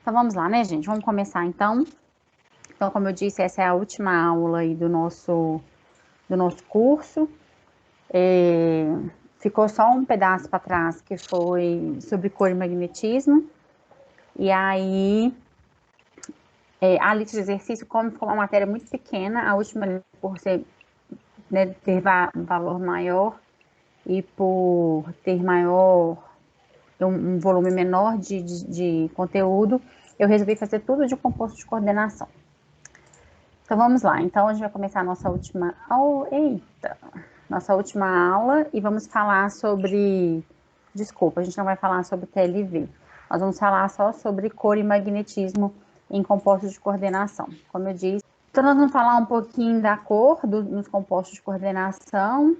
Então, vamos lá, né, gente? Vamos começar, então. Então, como eu disse, essa é a última aula aí do nosso curso. Ficou só um pedaço para trás, que foi sobre cor e magnetismo. E aí, a lista de exercício, como ficou uma matéria muito pequena, a última, por ser, né, ter um valor maior e por ter um volume menor de conteúdo, eu resolvi fazer tudo de composto de coordenação. Então, vamos lá. Então, a gente vai começar a nossa última aula e vamos falar sobre... Desculpa, a gente não vai falar sobre TLV. Nós vamos falar só sobre cor e magnetismo em compostos de coordenação, como eu disse. Então, nós vamos falar um pouquinho da cor nos compostos de coordenação.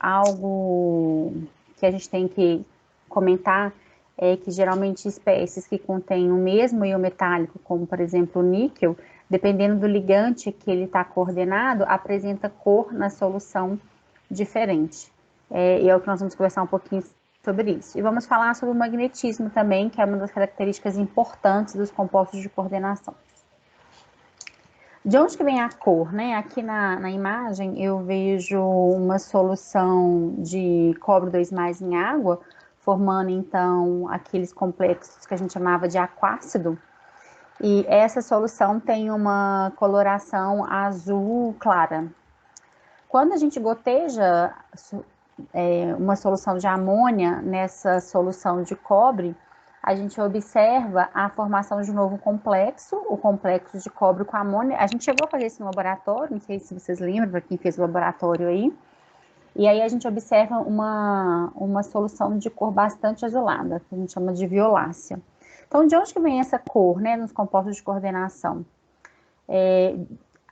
Algo que a gente tem que comentar é que, geralmente, espécies que contêm o mesmo íon metálico, como, por exemplo, o níquel, dependendo do ligante que ele está coordenado, apresenta cor na solução diferente. E é o que nós vamos conversar um pouquinho sobre isso. E vamos falar sobre o magnetismo também, que é uma das características importantes dos compostos de coordenação. De onde que vem a cor, né? Aqui na imagem eu vejo uma solução de cobre 2+ em água, formando então aqueles complexos que a gente chamava de aquácido. E essa solução tem uma coloração azul clara. Quando a gente goteja uma solução de amônia nessa solução de cobre, a gente observa a formação de um novo complexo, o complexo de cobre com amônia. A gente chegou a fazer isso no laboratório, não sei se vocês lembram, para quem fez o laboratório aí. E aí a gente observa uma solução de cor bastante azulada, que a gente chama de violácea. Então, de onde que vem essa cor, né, nos compostos de coordenação?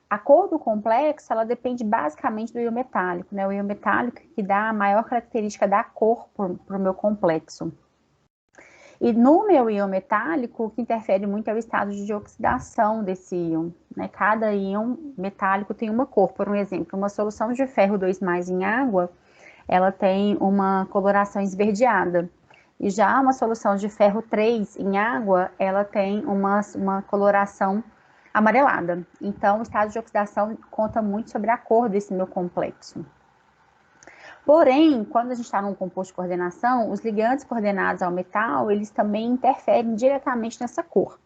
A cor do complexo, ela depende basicamente do íon metálico, né? O íon metálico que dá a maior característica da cor para o meu complexo. E no meu íon metálico, o que interfere muito é o estado de oxidação desse íon, né? Cada íon metálico tem uma cor. Por um exemplo, uma solução de ferro 2+ em água, ela tem uma coloração esverdeada. E já uma solução de ferro 3 em água, ela tem uma coloração amarelada. Então, o estado de oxidação conta muito sobre a cor desse meu complexo. Porém, quando a gente está num composto de coordenação, os ligantes coordenados ao metal, eles também interferem diretamente nessa cor.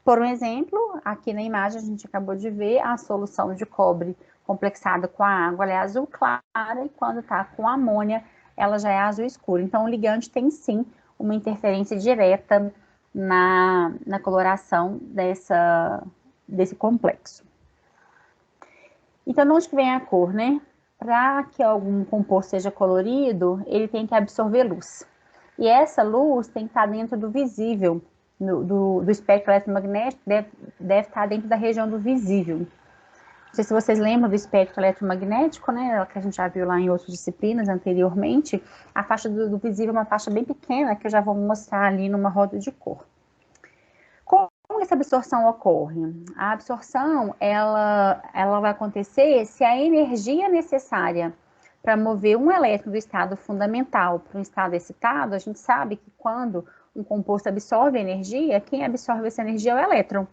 Por um exemplo, aqui na imagem a gente acabou de ver a solução de cobre complexada com a água, ela é azul clara, e quando está com amônia, ela já é azul escuro. Então, o ligante tem sim uma interferência direta na coloração desse complexo. Então, de onde que vem a cor, né? Para que algum composto seja colorido, ele tem que absorver luz. E essa luz tem que estar dentro do visível, do espectro eletromagnético, deve estar dentro da região do visível. Não sei se vocês lembram do espectro eletromagnético, né, que a gente já viu lá em outras disciplinas anteriormente. A faixa do visível é uma faixa bem pequena, que eu já vou mostrar ali numa roda de cor. Como essa absorção ocorre? A absorção, ela vai acontecer se a energia necessária para mover um elétron do estado fundamental para um estado excitado, a gente sabe que quando um composto absorve energia, quem absorve essa energia é o elétron.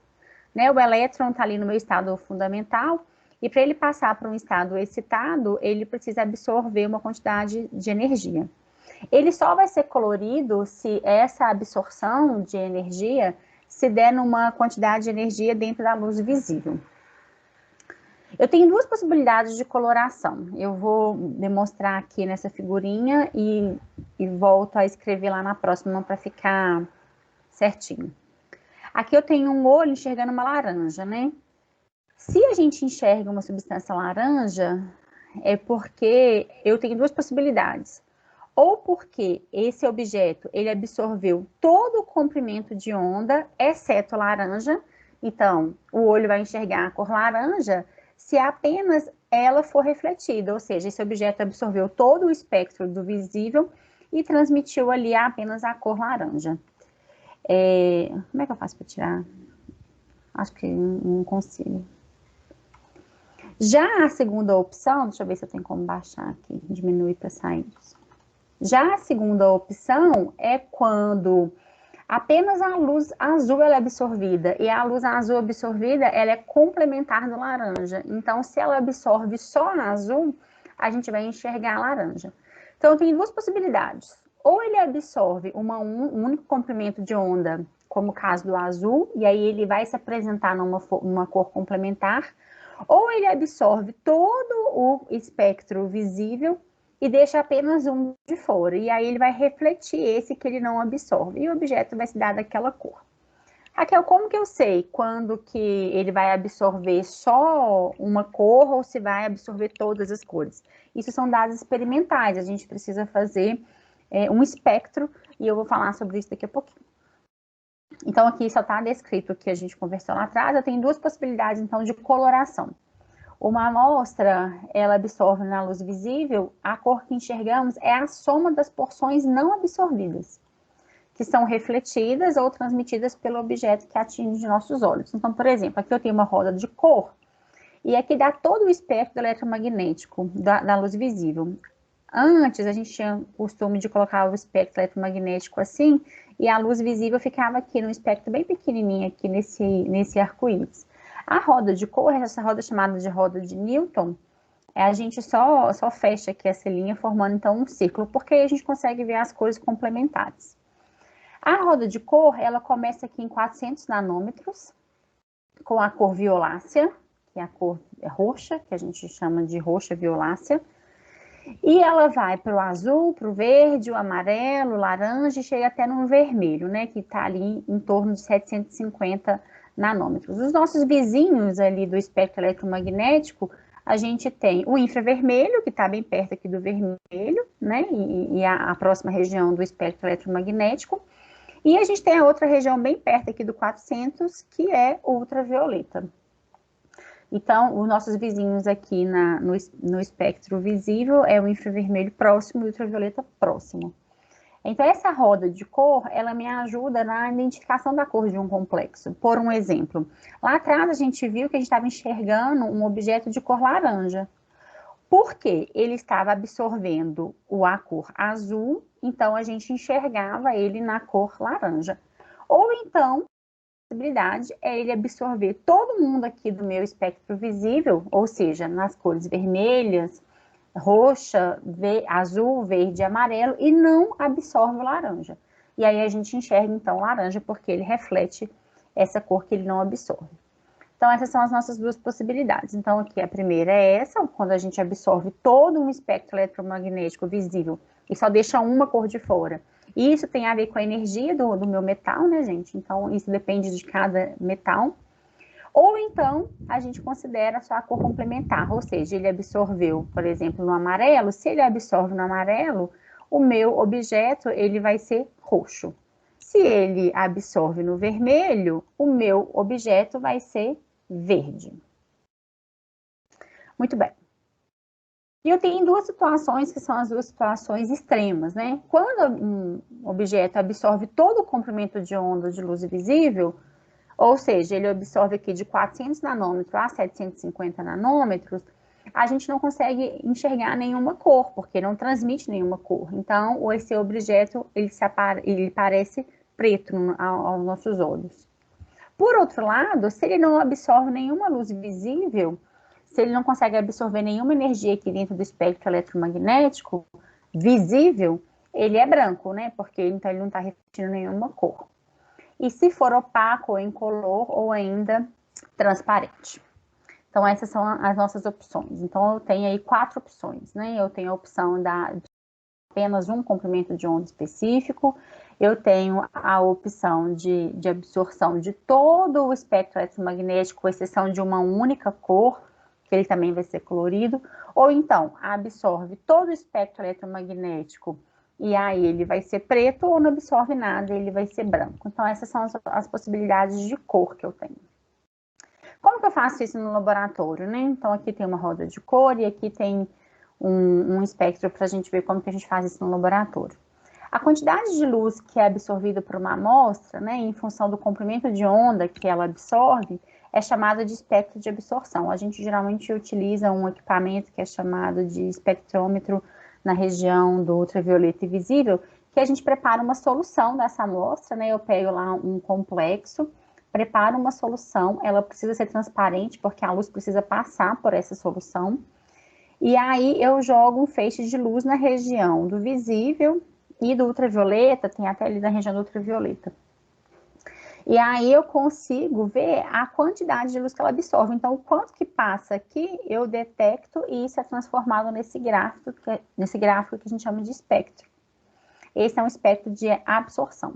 Né? O elétron está ali no meu estado fundamental, e para ele passar para um estado excitado, ele precisa absorver uma quantidade de energia. Ele só vai ser colorido se essa absorção de energia se der numa quantidade de energia dentro da luz visível. Eu tenho duas possibilidades de coloração. Eu vou demonstrar aqui nessa figurinha e volto a escrever lá na próxima para ficar certinho. Aqui eu tenho um olho enxergando uma laranja, né? Se a gente enxerga uma substância laranja, é porque eu tenho duas possibilidades. Ou porque esse objeto, ele absorveu todo o comprimento de onda, exceto laranja. Então, o olho vai enxergar a cor laranja se apenas ela for refletida, ou seja, esse objeto absorveu todo o espectro do visível e transmitiu ali apenas a cor laranja. Como é que eu faço para tirar? Acho que não consigo. Já a segunda opção, deixa eu ver se eu tenho como baixar aqui, diminuir para sair. Já a segunda opção é quando Apenas a luz azul ela é absorvida, e a luz azul absorvida, ela é complementar do laranja. Então, se ela absorve só a azul, a gente vai enxergar a laranja. Então, tem duas possibilidades. Ou ele absorve um único comprimento de onda, como o caso do azul, e aí ele vai se apresentar numa cor complementar, ou ele absorve todo o espectro visível e deixa apenas um de fora. E aí ele vai refletir esse que ele não absorve. E o objeto vai se dar daquela cor. Raquel, como que eu sei quando que ele vai absorver só uma cor ou se vai absorver todas as cores? Isso são dados experimentais. A gente precisa fazer um espectro e eu vou falar sobre isso daqui a pouquinho. Então, aqui só está descrito o que a gente conversou lá atrás. Eu tenho duas possibilidades, então, de coloração. Uma amostra, ela absorve na luz visível, a cor que enxergamos é a soma das porções não absorvidas, que são refletidas ou transmitidas pelo objeto que atinge nossos olhos. Então, por exemplo, aqui eu tenho uma roda de cor, e aqui dá todo o espectro eletromagnético da luz visível. Antes, a gente tinha o costume de colocar o espectro eletromagnético assim, e a luz visível ficava aqui num espectro bem pequenininho, aqui nesse arco-íris. A roda de cor, essa roda chamada de roda de Newton, a gente só fecha aqui essa linha, formando então um círculo, porque aí a gente consegue ver as cores complementares. A roda de cor, ela começa aqui em 400 nanômetros, com a cor violácea, que é a cor roxa, que a gente chama de roxa violácea, e ela vai para o azul, para o verde, o amarelo, o laranja, e chega até no vermelho, né, que está ali em torno de 750 nanômetros. Os nossos vizinhos ali do espectro eletromagnético, a gente tem o infravermelho, que está bem perto aqui do vermelho, né, e a próxima região do espectro eletromagnético, e a gente tem a outra região bem perto aqui do 400, que é ultravioleta. Então, os nossos vizinhos aqui no espectro visível é o infravermelho próximo e o ultravioleta próximo. Então, essa roda de cor, ela me ajuda na identificação da cor de um complexo. Por um exemplo, lá atrás a gente viu que a gente estava enxergando um objeto de cor laranja. Por quê? Ele estava absorvendo a cor azul, então a gente enxergava ele na cor laranja. Ou então, a possibilidade é ele absorver todo mundo aqui do meu espectro visível, ou seja, nas cores vermelhas, roxa, azul, verde e amarelo, e não absorve o laranja. E aí a gente enxerga, então, o laranja, porque ele reflete essa cor que ele não absorve. Então, essas são as nossas duas possibilidades. Então, aqui a primeira é essa, quando a gente absorve todo um espectro eletromagnético visível e só deixa uma cor de fora. E isso tem a ver com a energia do meu metal, né, gente? Então, isso depende de cada metal. Ou então, a gente considera só a cor complementar, ou seja, ele absorveu, por exemplo, no amarelo. Se ele absorve no amarelo, o meu objeto ele vai ser roxo. Se ele absorve no vermelho, o meu objeto vai ser verde. Muito bem. E eu tenho duas situações que são as duas situações extremas, né? Quando um objeto absorve todo o comprimento de onda de luz visível, ou seja, ele absorve aqui de 400 nanômetros a 750 nanômetros, a gente não consegue enxergar nenhuma cor, porque não transmite nenhuma cor. Então, esse objeto, ele parece preto aos nossos olhos. Por outro lado, se ele não absorve nenhuma luz visível, se ele não consegue absorver nenhuma energia aqui dentro do espectro eletromagnético visível, ele é branco, né? Porque então ele não está refletindo nenhuma cor. E se for opaco ou incolor ou ainda transparente. Então, essas são as nossas opções. Então, eu tenho aí 4 opções, né? Eu tenho a opção de apenas um comprimento de onda específico, eu tenho a opção de absorção de todo o espectro eletromagnético, com exceção de uma única cor, que ele também vai ser colorido, ou então absorve todo o espectro eletromagnético e aí ele vai ser preto, ou não absorve nada, ele vai ser branco. Então, essas são as possibilidades de cor que eu tenho. Como que eu faço isso no laboratório, né? Então, aqui tem uma roda de cor e aqui tem um espectro para a gente ver como que a gente faz isso no laboratório. A quantidade de luz que é absorvida por uma amostra, né, em função do comprimento de onda que ela absorve, é chamada de espectro de absorção. A gente geralmente utiliza um equipamento que é chamado de espectrômetro na região do ultravioleta e visível, que a gente prepara uma solução dessa amostra, né? Eu pego lá um complexo, preparo uma solução, ela precisa ser transparente, porque a luz precisa passar por essa solução. E aí eu jogo um feixe de luz na região do visível e do ultravioleta, tem até ali na região do ultravioleta. E aí eu consigo ver a quantidade de luz que ela absorve. Então, o quanto que passa aqui, eu detecto e isso é transformado nesse gráfico que a gente chama de espectro. Esse é um espectro de absorção.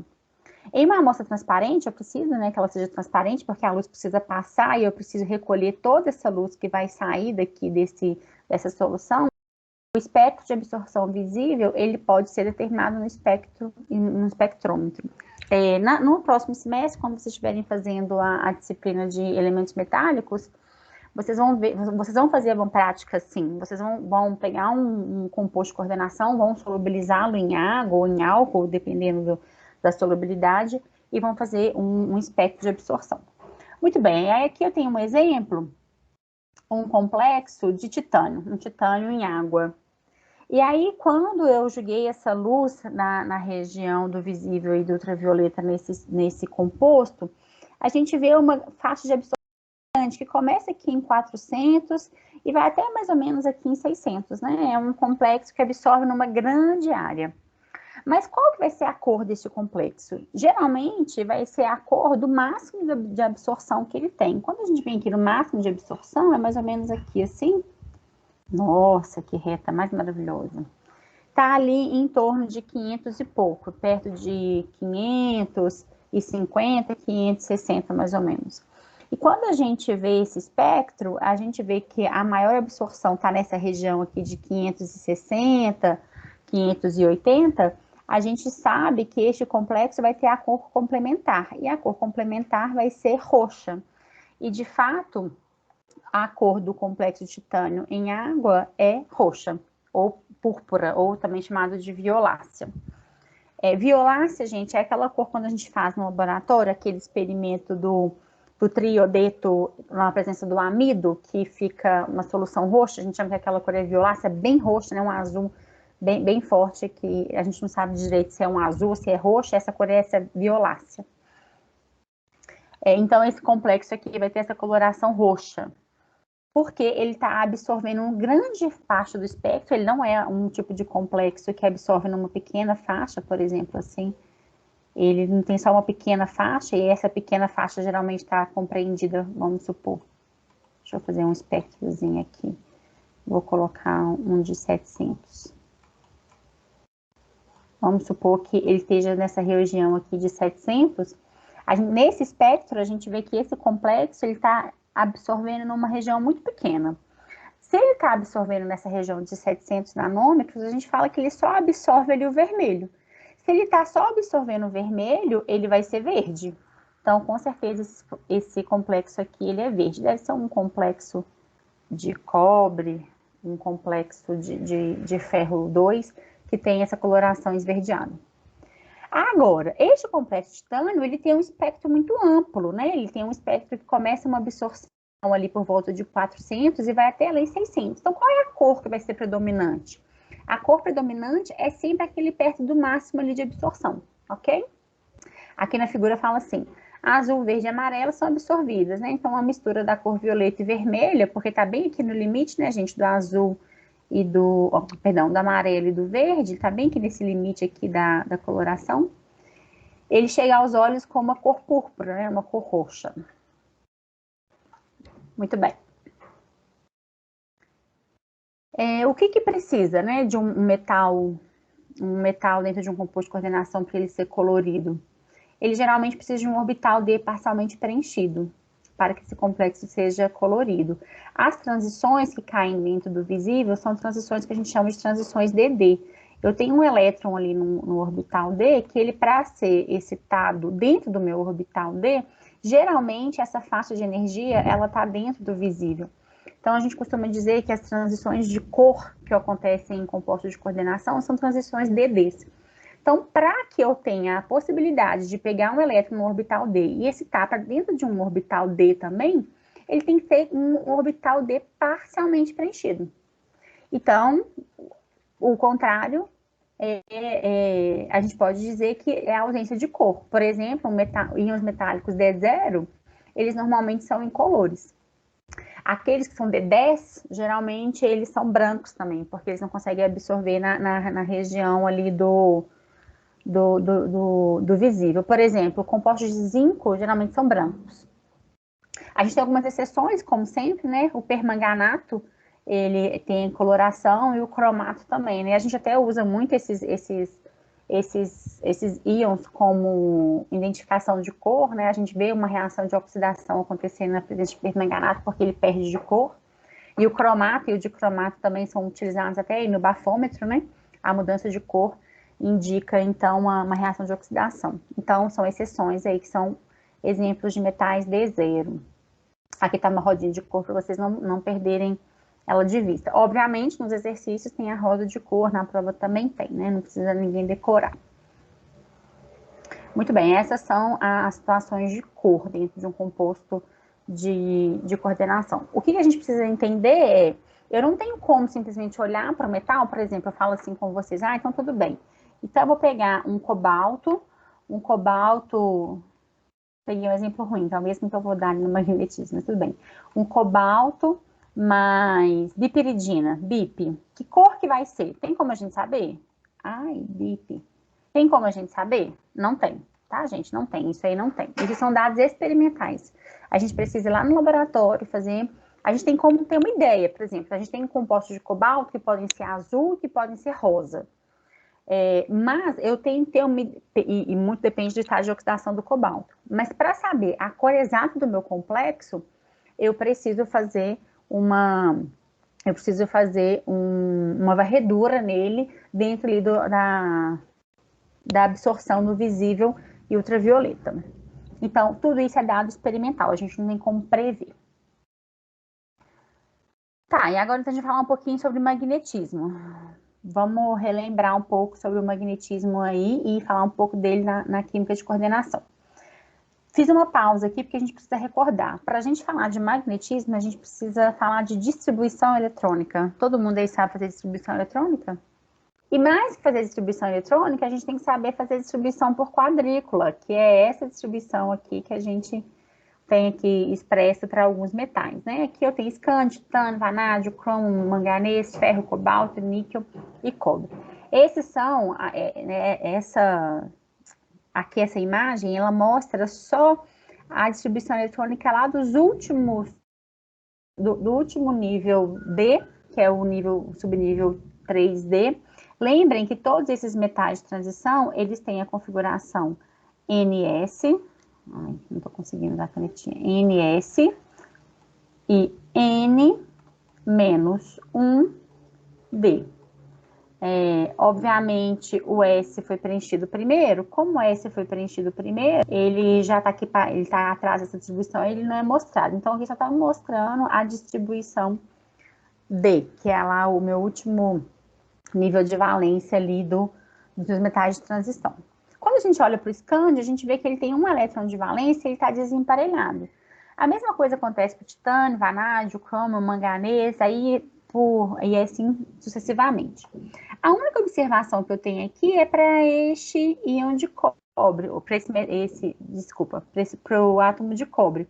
Em uma amostra transparente, eu preciso, né, que ela seja transparente, porque a luz precisa passar e eu preciso recolher toda essa luz que vai sair daqui dessa solução. O espectro de absorção visível, ele pode ser determinado no espectrômetro. No próximo semestre, quando vocês estiverem fazendo a disciplina de elementos metálicos, vocês vão fazer uma prática assim, vocês vão pegar um composto de coordenação, vão solubilizá-lo em água ou em álcool, dependendo da solubilidade, e vão fazer um espectro de absorção. Muito bem, aí aqui eu tenho um exemplo, um complexo de titânio, um titânio em água. E aí, quando eu joguei essa luz na região do visível e do ultravioleta nesse composto, a gente vê uma faixa de absorção que começa aqui em 400 e vai até mais ou menos aqui em 600, né? É um complexo que absorve numa grande área. Mas qual que vai ser a cor desse complexo? Geralmente vai ser a cor do máximo de absorção que ele tem. Quando a gente vem aqui no máximo de absorção, é mais ou menos aqui assim. Nossa, que reta mais maravilhosa. Tá ali em torno de 500 e pouco, perto de 550, 560 mais ou menos. E quando a gente vê esse espectro, a gente vê que a maior absorção está nessa região aqui de 560, 580, a gente sabe que este complexo vai ter a cor complementar, e a cor complementar vai ser roxa. E, de fato, a cor do complexo de titânio em água é roxa, ou púrpura, ou também chamado de violácea. Violácea, gente, é aquela cor quando a gente faz no laboratório, aquele experimento do triodeto na presença do amido, que fica uma solução roxa, a gente chama que aquela cor é violácea, bem roxa, né, um azul bem forte, que a gente não sabe direito se é um azul, se é roxo, essa cor é essa violácea. Então, esse complexo aqui vai ter essa coloração roxa, porque ele está absorvendo uma grande faixa do espectro, ele não é um tipo de complexo que absorve numa pequena faixa, por exemplo, assim. Ele não tem só uma pequena faixa, e essa pequena faixa geralmente está compreendida, vamos supor. Deixa eu fazer um espectrozinho aqui. Vou colocar um de 700. Vamos supor que ele esteja nessa região aqui de 700. Nesse espectro, a gente vê que esse complexo ele está absorvendo numa região muito pequena. Se ele está absorvendo nessa região de 700 nanômetros, a gente fala que ele só absorve ali o vermelho. Se ele está só absorvendo o vermelho, ele vai ser verde. Então, com certeza, esse complexo aqui, ele é verde. Deve ser um complexo de cobre, um complexo de ferro 2, que tem essa coloração esverdeada. Agora, este complexo de titânio, ele tem um espectro muito amplo, né? Ele tem um espectro que começa uma absorção ali por volta de 400 e vai até ali 600. Então, qual é a cor que vai ser predominante? A cor predominante é sempre aquele perto do máximo ali de absorção, ok? Aqui na figura fala assim, azul, verde e amarelo são absorvidas, né? Então, a mistura da cor violeta e vermelha, porque tá bem aqui no limite, né, gente, do azul e do amarelo e do verde, tá bem aqui nesse limite aqui da coloração. Ele chega aos olhos com uma cor púrpura, né, uma cor roxa. Muito bem. O que precisa, né, de um metal dentro de um composto de coordenação para ele ser colorido? Ele geralmente precisa de um orbital D parcialmente preenchido, para que esse complexo seja colorido. As transições que caem dentro do visível são transições que a gente chama de transições DD. Eu tenho um elétron ali no orbital D, que ele, para ser excitado dentro do meu orbital D, geralmente essa faixa de energia, ela está dentro do visível. Então, a gente costuma dizer que as transições de cor que acontecem em compostos de coordenação são transições DDs. Então, para que eu tenha a possibilidade de pegar um elétron no orbital D e excitar para dentro de um orbital D também, ele tem que ter um orbital D parcialmente preenchido. Então, o contrário a gente pode dizer que é a ausência de cor. Por exemplo, íons metálicos D0, eles normalmente são incolores. Aqueles que são D10, geralmente eles são brancos também, porque eles não conseguem absorver na região ali do visível. Por exemplo, compostos de zinco geralmente são brancos. A gente tem algumas exceções, como sempre, né? O permanganato, ele tem coloração, e o cromato também, né? A gente até usa muito esses íons como identificação de cor, né? A gente vê uma reação de oxidação acontecendo na presença de permanganato porque ele perde de cor. E o cromato e o dicromato também são utilizados até aí no bafômetro, né? A mudança de cor indica, então, uma reação de oxidação. Então, são exceções aí que são exemplos de metais D0. Aqui está uma rodinha de cor para vocês não perderem ela de vista. Obviamente, nos exercícios tem a roda de cor, na prova também tem, né? Não precisa ninguém decorar. Muito bem, essas são as situações de cor dentro de um composto de coordenação. O que a gente precisa entender é, eu não tenho como simplesmente olhar para o metal, por exemplo, eu falo assim com vocês, então tudo bem. Então, eu vou pegar um cobalto, peguei um exemplo ruim, então mesmo que eu vou dar no magnetismo, mas tudo bem. Um cobalto mais bipiridina, BIP. Que cor que vai ser? Tem como a gente saber? BIP. Tem como a gente saber? Não tem, tá, gente? Não tem, isso aí não tem. Isso são dados experimentais. A gente precisa ir lá no laboratório fazer... A gente tem como ter uma ideia, por exemplo, a gente tem compostos de cobalto que podem ser azul, que podem ser rosa. Mas eu tenho que ter e muito depende do estágio de oxidação do cobalto. Mas para saber a cor exata do meu complexo, eu preciso fazer uma varredura nele dentro ali da absorção no visível e ultravioleta. Então, tudo isso é dado experimental, a gente não tem como prever. Tá, e agora então a gente vai falar um pouquinho sobre magnetismo. Vamos relembrar um pouco sobre o magnetismo aí e falar um pouco dele na química de coordenação. Fiz uma pausa aqui porque a gente precisa recordar. Para a gente falar de magnetismo, a gente precisa falar de distribuição eletrônica. Todo mundo aí sabe fazer distribuição eletrônica? E mais que fazer distribuição eletrônica, a gente tem que saber fazer distribuição por quadrícula, que é essa distribuição aqui que a gente tem aqui expresso para alguns metais, né? Aqui eu tenho escândio, titânio, vanádio, cromo, manganês, ferro, cobalto, níquel e cobre. Esses são, aqui essa imagem, ela mostra só a distribuição eletrônica lá dos últimos, do último nível D, que é o subnível 3D. Lembrem que todos esses metais de transição, eles têm a configuração NS, não estou conseguindo dar a canetinha, NS e N-1D. Obviamente, o S foi preenchido primeiro. Como o S foi preenchido primeiro, ele já está aqui, ele está atrás dessa distribuição, ele não é mostrado. Então, aqui só está mostrando a distribuição D, que é lá o meu último nível de valência ali dos meus metais de transição. Quando a gente olha para o escândio, a gente vê que ele tem um elétron de valência e ele está desemparelhado. A mesma coisa acontece para o titânio, vanádio, cromo, manganês, e assim sucessivamente. A única observação que eu tenho aqui é para este íon de cobre, ou para o átomo de cobre.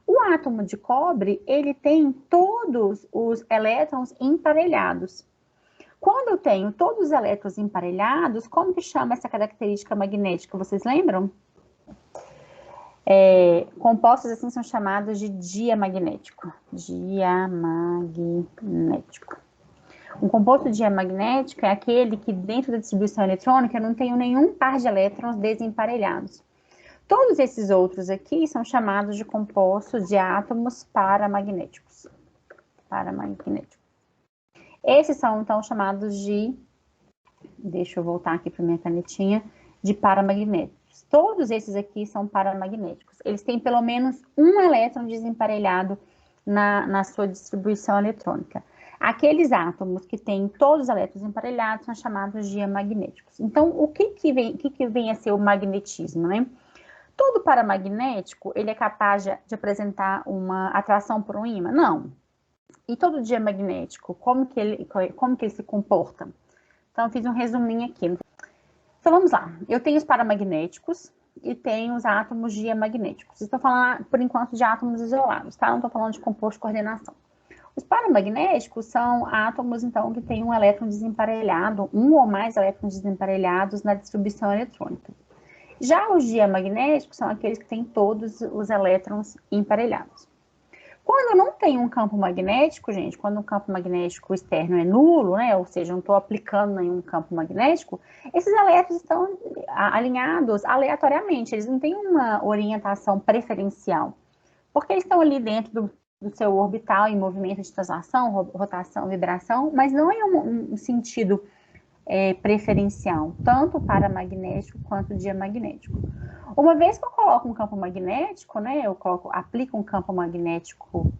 O átomo de cobre, ele tem todos os elétrons emparelhados. Quando eu tenho todos os elétrons emparelhados, como que chama essa característica magnética? Vocês lembram? Compostos assim são chamados de diamagnético. Diamagnético. Um composto diamagnético é aquele que dentro da distribuição eletrônica não tem nenhum par de elétrons desemparelhados. Todos esses outros aqui são chamados de compostos de átomos paramagnéticos. Esses são, então, chamados de... Deixa eu voltar aqui para minha canetinha. De paramagnéticos. Todos esses aqui são paramagnéticos. Eles têm pelo menos um elétron desemparelhado na sua distribuição eletrônica. Aqueles átomos que têm todos os elétrons emparelhados são chamados de diamagnéticos. Então, o que vem a ser o magnetismo, né? Todo paramagnético, ele é capaz de apresentar uma atração por um ímã? Não. E todo diamagnético, como que ele se comporta? Então, eu fiz um resuminho aqui. Então, vamos lá. Eu tenho os paramagnéticos e tenho os átomos diamagnéticos. Estou falando, por enquanto, de átomos isolados, tá? Não estou falando de composto de coordenação. Os paramagnéticos são átomos, então, que têm um elétron desemparelhado, um ou mais elétrons desemparelhados na distribuição eletrônica. Já os diamagnéticos são aqueles que têm todos os elétrons emparelhados. Quando não tem um campo magnético, gente, quando o campo magnético externo é nulo, né, ou seja, não estou aplicando nenhum campo magnético, esses elétrons estão alinhados aleatoriamente, eles não têm uma orientação preferencial, porque eles estão ali dentro do seu orbital em movimento de translação, rotação, vibração, mas não em um sentido preferencial, tanto para magnético quanto diamagnético. Uma vez que eu coloco um campo magnético, né, aplico um campo magnético,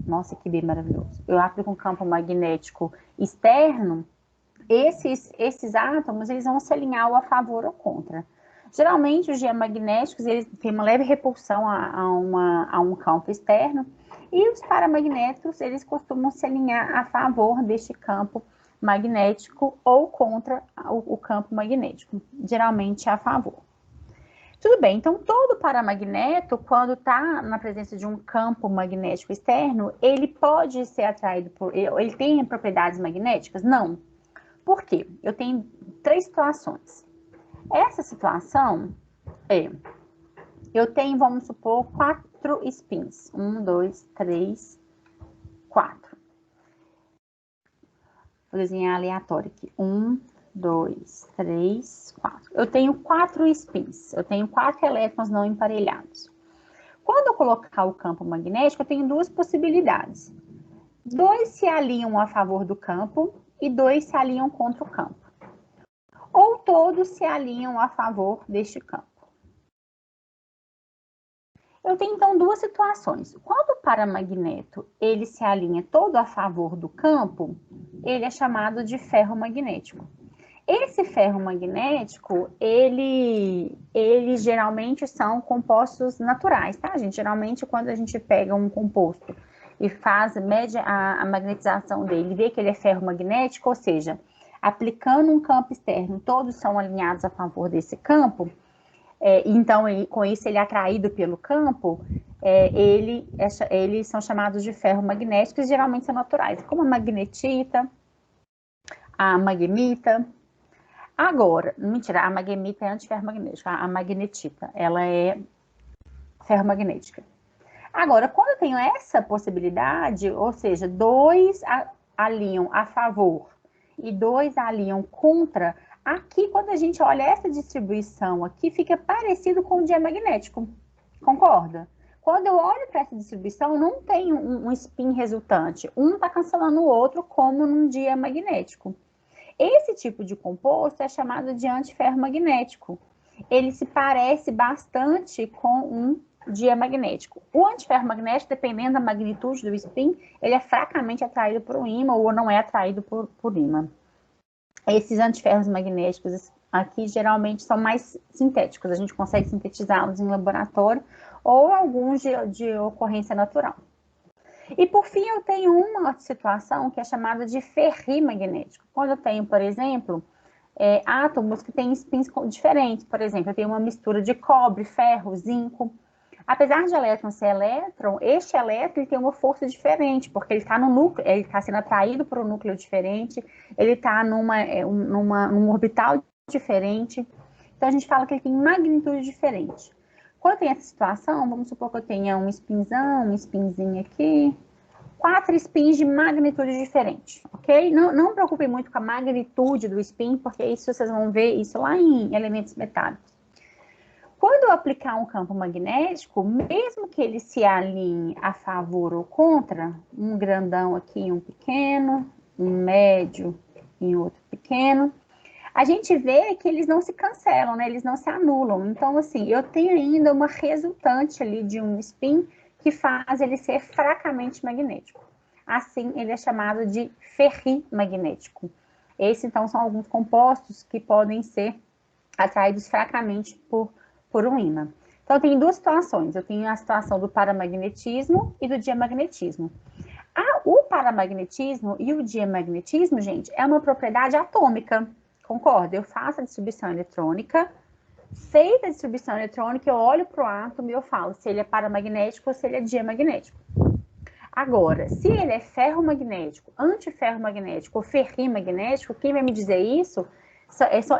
nossa, que bem maravilhoso, eu aplico um campo magnético externo, esses átomos, eles vão se alinhar ou a favor ou contra. Geralmente, os diamagnéticos, eles têm uma leve repulsão a um campo externo, e os paramagnéticos, eles costumam se alinhar a favor deste campo magnético ou contra o campo magnético, geralmente a favor. Tudo bem, então todo paramagneto, quando está na presença de um campo magnético externo, ele pode ser atraído ele tem propriedades magnéticas? Não. Por quê? Eu tenho 3 situações. Essa situação eu tenho, vamos supor, 4 spins. 1, 2, 3, 4. Vou desenhar aleatório aqui. 1, 2, 3, 4. Eu tenho 4 spins. Eu tenho 4 elétrons não emparelhados. Quando eu colocar o campo magnético, eu tenho 2 possibilidades. 2 se alinham a favor do campo e 2 se alinham contra o campo. Ou todos se alinham a favor deste campo. Eu tenho, então, 2 situações. Quando o paramagneto ele se alinha todo a favor do campo, ele é chamado de ferromagnético. Esse ferromagnético, ele geralmente são compostos naturais, tá, gente? Geralmente, quando a gente pega um composto e mede a magnetização dele, vê que ele é ferromagnético, ou seja, aplicando um campo externo, todos são alinhados a favor desse campo, então, com isso, ele é atraído pelo campo, eles são chamados de ferromagnéticos e geralmente são naturais, como a magnetita, a magnemita. Agora, mentira, a magnemita é antiferromagnética, a magnetita, ela é ferromagnética. Agora, quando eu tenho essa possibilidade, ou seja, 2 alinham a favor e 2 alinham contra, aqui, quando a gente olha essa distribuição aqui, fica parecido com o diamagnético, concorda? Quando eu olho para essa distribuição, não tem um spin resultante. Um está cancelando o outro, como num diamagnético. Esse tipo de composto é chamado de antiferromagnético. Ele se parece bastante com um diamagnético. O antiferromagnético, dependendo da magnitude do spin, ele é fracamente atraído por um ímã ou não é atraído por ímã. Esses antiferros magnéticos aqui geralmente são mais sintéticos, a gente consegue sintetizá-los em laboratório ou alguns de ocorrência natural. E por fim, eu tenho uma situação que é chamada de ferrimagnético. Quando eu tenho, por exemplo, átomos que têm spins diferentes, por exemplo, eu tenho uma mistura de cobre, ferro, zinco. Apesar de elétron ser elétron, este elétron tem uma força diferente, porque ele está no núcleo, ele está sendo atraído por um núcleo diferente, ele está num orbital diferente. Então, a gente fala que ele tem magnitude diferente. Quando tem essa situação, vamos supor que eu tenha um spinzão, um spinzinho aqui, 4 spins de magnitude diferente, ok? Não preocupem muito com a magnitude do spin, porque isso vocês vão ver isso lá em elementos metálicos. Quando eu aplicar um campo magnético, mesmo que ele se alinhe a favor ou contra, um grandão aqui e um pequeno, um médio e outro pequeno, a gente vê que eles não se cancelam, né? Eles não se anulam. Então, assim, eu tenho ainda uma resultante ali de um spin que faz ele ser fracamente magnético. Assim, ele é chamado de ferrimagnético. Esses, então, são alguns compostos que podem ser atraídos fracamente por um ímã. Então, eu tenho 2 situações. Eu tenho a situação do paramagnetismo e do diamagnetismo. O paramagnetismo e o diamagnetismo, gente, é uma propriedade atômica, concorda? Eu faço a distribuição eletrônica, feita a distribuição eletrônica, eu olho para o átomo e eu falo se ele é paramagnético ou se ele é diamagnético. Agora, se ele é ferromagnético, antiferromagnético ou ferrimagnético, quem vai me dizer isso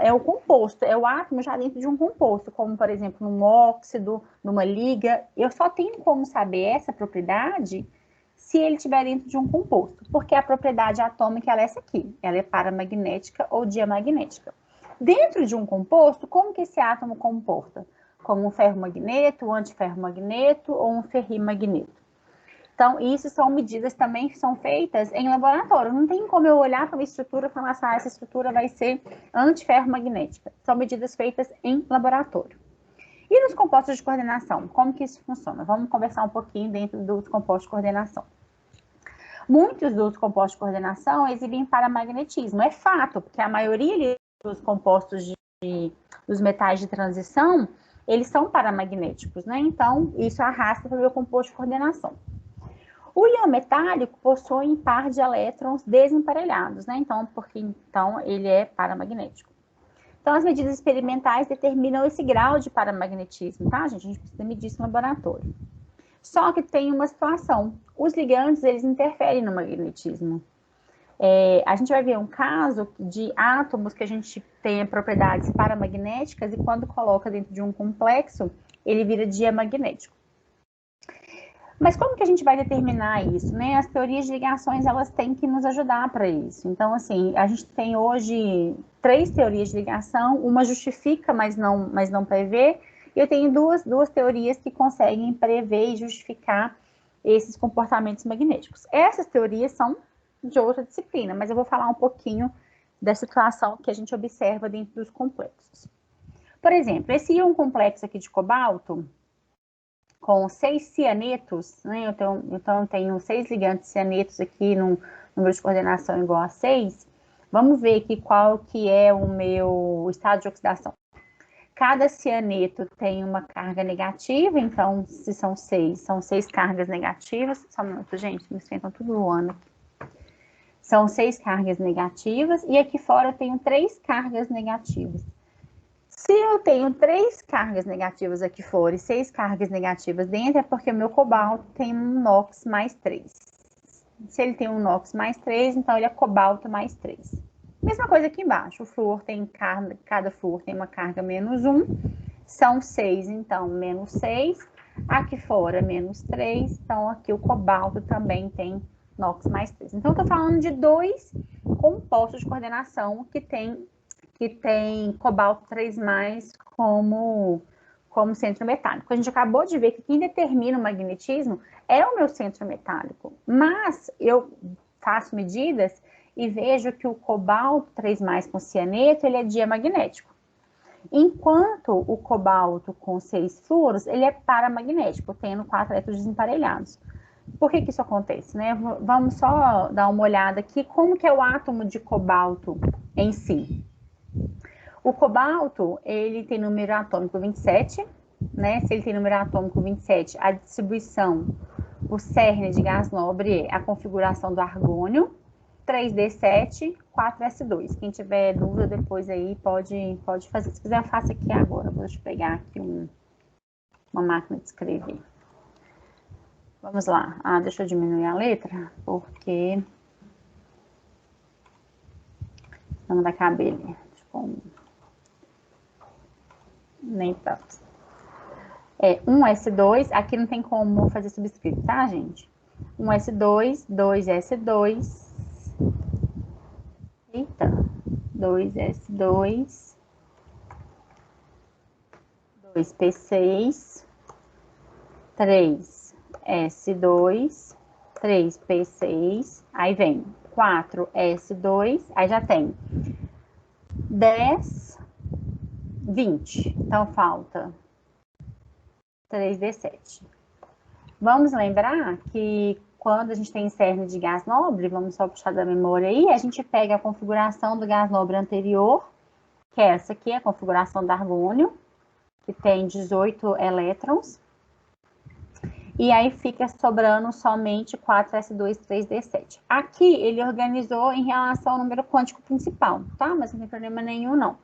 é o composto, é o átomo já dentro de um composto, como, por exemplo, num óxido, numa liga. Eu só tenho como saber essa propriedade se ele estiver dentro de um composto, porque a propriedade atômica ela é essa aqui, ela é paramagnética ou diamagnética. Dentro de um composto, como que esse átomo comporta? Como um ferromagneto, um antiferromagneto ou um ferrimagneto. Então, isso são medidas também que são feitas em laboratório. Não tem como eu olhar para uma estrutura e falar assim, essa estrutura vai ser antiferromagnética. São medidas feitas em laboratório. E nos compostos de coordenação, como que isso funciona? Vamos conversar um pouquinho dentro dos compostos de coordenação. Muitos dos compostos de coordenação exibem paramagnetismo. É fato, porque a maioria dos compostos dos metais de transição, eles são paramagnéticos, né? Então, isso arrasta para o meu composto de coordenação. O íon metálico possui um par de elétrons desemparelhados, né? Então, ele é paramagnético. Então, as medidas experimentais determinam esse grau de paramagnetismo, tá, gente? A gente precisa medir isso no laboratório. Só que tem uma situação. Os ligandes, eles interferem no magnetismo. A gente vai ver um caso de átomos que a gente tem propriedades paramagnéticas e quando coloca dentro de um complexo, ele vira diamagnético. Mas como que a gente vai determinar isso, né? As teorias de ligações, elas têm que nos ajudar para isso. Então, assim, a gente tem hoje 3 teorias de ligação, uma justifica, mas não prevê, e eu tenho duas teorias que conseguem prever e justificar esses comportamentos magnéticos. Essas teorias são de outra disciplina, mas eu vou falar um pouquinho da situação que a gente observa dentro dos complexos. Por exemplo, esse íon complexo aqui de cobalto, com 6 cianetos, né? Então, eu tenho 6 ligantes cianetos aqui no número de coordenação igual a 6. Vamos ver aqui qual que é o meu estado de oxidação. Cada cianeto tem uma carga negativa, então, se são 6, são 6 cargas negativas. Só um minuto, gente, me estão tudo voando aqui. São 6 cargas negativas, e aqui fora eu tenho 3 cargas negativas. Se eu tenho 3 cargas negativas aqui fora e 6 cargas negativas dentro, é porque o meu cobalto tem um NOx mais 3. Se ele tem um NOx mais 3, então ele é cobalto mais 3. Mesma coisa aqui embaixo, o flúor tem cada flúor tem uma carga menos 1, são 6, então menos 6. Aqui fora, menos 3, então aqui o cobalto também tem NOx mais 3. Então, eu estou falando de 2 compostos de coordenação que tem cobalto 3+, como centro metálico. A gente acabou de ver que quem determina o magnetismo é o meu centro metálico, mas eu faço medidas e vejo que o cobalto 3+ com cianeto, ele é diamagnético. Enquanto o cobalto com 6 fluoros, ele é paramagnético, tendo 4 elétrons desemparelhados. Por que isso acontece, né? Vamos só dar uma olhada aqui como que é o átomo de cobalto em si. O cobalto, ele tem número atômico 27, né? Se ele tem número atômico 27, a distribuição por cerne de gás nobre é a configuração do argônio, 3D7, 4S2. Quem tiver dúvida depois aí pode fazer. Se quiser, eu faço aqui agora. Vou te pegar aqui uma máquina de escrever. Vamos lá. Deixa eu diminuir a letra, porque não dá cabelo. Nem tanto. 1S2, aqui não tem como fazer subscrito, tá, gente? 1S2, 2S2. Eita. 2S2. 2P6. 3S2. 3P6. Aí vem 4S2. Aí já tem 10, 20. Então, falta 3D7. Vamos lembrar que quando a gente tem cerne de gás nobre, vamos só puxar da memória aí, a gente pega a configuração do gás nobre anterior, que é essa aqui, a configuração do argônio, que tem 18 elétrons. E aí fica sobrando somente 4s2, 3d7. Aqui ele organizou em relação ao número quântico principal, tá? Mas não tem problema nenhum, não.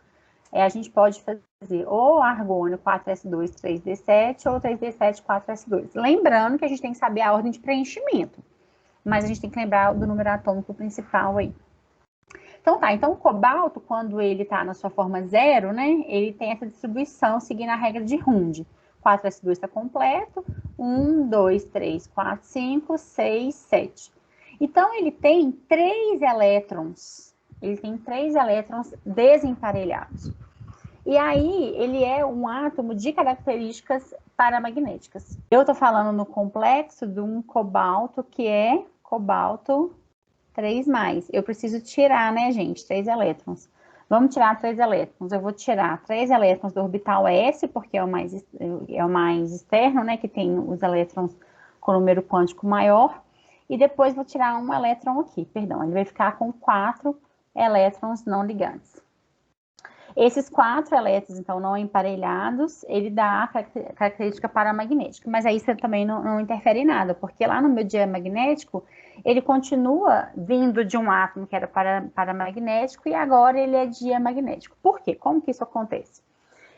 A gente pode fazer ou argônio 4s2, 3d7 ou 3d7, 4s2. Lembrando que a gente tem que saber a ordem de preenchimento, mas a gente tem que lembrar do número atômico principal aí. Então tá, então o cobalto, quando ele tá na sua forma zero, né, ele tem essa distribuição seguindo a regra de Hund. 4s2 está completo, 1, 2, 3, 4, 5, 6, 7. Então ele tem 3 elétrons, desemparelhados. E aí, ele é um átomo de características paramagnéticas. Eu estou falando no complexo de um cobalto que é cobalto 3+. Eu preciso tirar, né, gente, 3 elétrons. Vamos tirar 3 elétrons. Eu vou tirar 3 elétrons do orbital S, porque é o mais externo, né, que tem os elétrons com número quântico maior. E depois vou tirar um elétron aqui, perdão. Ele vai ficar com 4 elétrons não ligantes. Esses 4 elétrons, então, não emparelhados, ele dá a característica paramagnética. Mas aí você também não interfere em nada, porque lá no meu diamagnético, ele continua vindo de um átomo que era paramagnético e agora ele é diamagnético. Por quê? Como que isso acontece?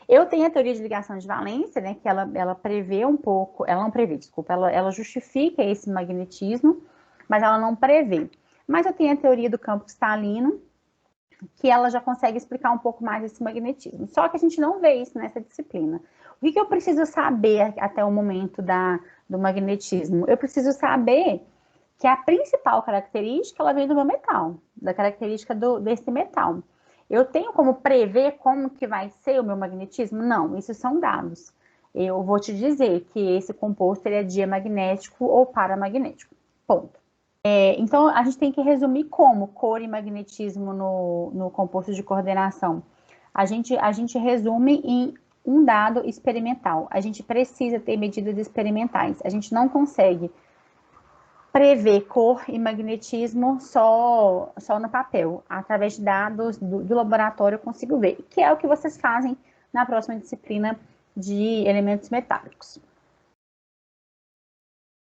Eu tenho a teoria de ligação de valência, né, que ela prevê um pouco, ela não prevê, desculpa, ela justifica esse magnetismo, mas ela não prevê. Mas eu tenho a teoria do campo cristalino, que ela já consegue explicar um pouco mais esse magnetismo. Só que a gente não vê isso nessa disciplina. O que eu preciso saber até o momento do magnetismo? Eu preciso saber que a principal característica, ela vem do meu metal, da característica desse metal. Eu tenho como prever como que vai ser o meu magnetismo? Não, isso são dados. Eu vou te dizer que esse composto ele é diamagnético ou paramagnético. Ponto. Então, a gente tem que resumir como cor e magnetismo no composto de coordenação. A gente resume em um dado experimental. A gente precisa ter medidas experimentais. A gente não consegue prever cor e magnetismo só no papel. Através de dados do laboratório eu consigo ver, que é o que vocês fazem na próxima disciplina de elementos metálicos.